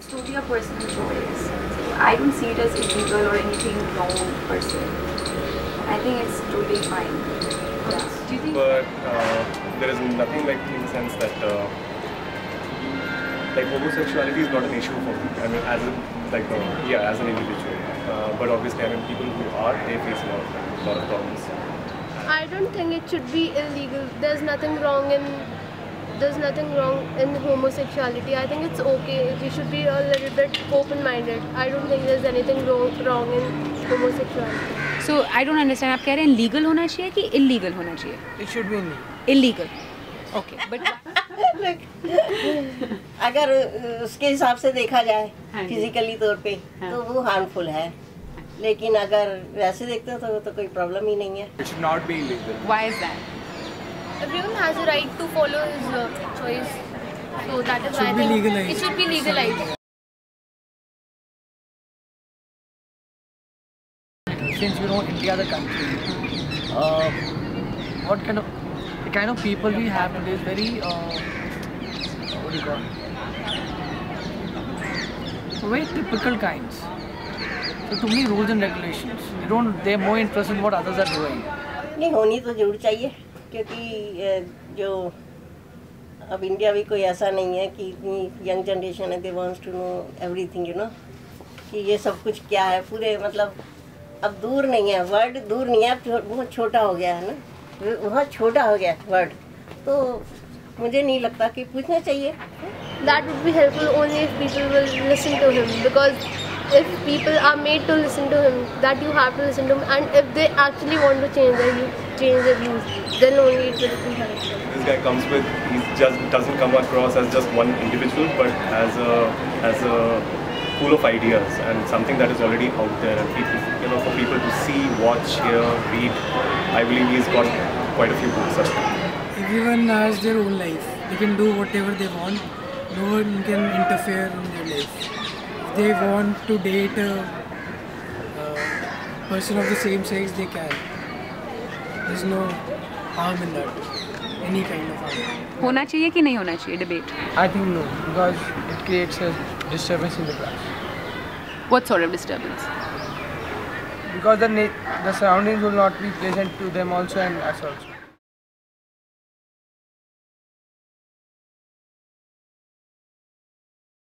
It's totally a personal choice. So I don't see it as illegal or anything wrong per se. I think it's totally fine. Yeah. Do you think? But there is nothing like in the sense that like homosexuality is not an issue for me. I mean, as an individual. But obviously, I mean, people who are, they face a lot of problems. I don't think it should be illegal. There's nothing wrong in homosexuality. I think it's okay. We should be a little bit open-minded. I don't think there's anything wrong in homosexuality. So I don't understand. आप कह रहे हैं legal होना चाहिए कि illegal होना चाहिए? It should be Illegal. Okay, but अगर उसके हिसाब से देखा जाए फिजिकली तौर पे तो वो हार्मफुल है, लेकिन अगर वैसे देखते हो तो कोई प्रॉब्लम ही नहीं है. It should not be illegal. why is that? Everyone has a right to follow his choice. So that is why I think it should be legalized. Since you know India the country, the kind of people we have today is very what do you call very typical kinds. So too many rules and regulations. They're more interested in what others are doing. नहीं होनी तो जरूर चाहिए, क्योंकि जो अब India भी कोई ऐसा नहीं है कि इतनी यंग जनरेशन है, they wants to know everything, you know, कि ये सब कुछ क्या है. पूरे मतलब अब दूर नहीं है, वर्ड दूर नहीं है, बहुत छोटा हो गया है ना, बहुत छोटा हो गया वर्ड. तो मुझे नहीं लगता कि पूछना चाहिए. That would be helpful only if people will listen to him, because if people are made to listen to him, that you have to listen to him, and if they actually want to change their views, then only it will be helpful. This guy comes with, he just doesn't come across as just one individual, but as a pool of ideas and something that is already out there, and people, you know, for people to see, watch, hear, read. I believe he's got quite a few books out. Everyone has their own life. They can do whatever they want. No one can interfere in their life. If they want to date a person of the same sex, they can. There's no harm in that. Any kind of harm. होना चाहिए कि नहीं होना चाहिए debate? I think no, because it creates a disturbance in the class. What sort of disturbance? Because the surroundings will not be pleasant to them also and us also.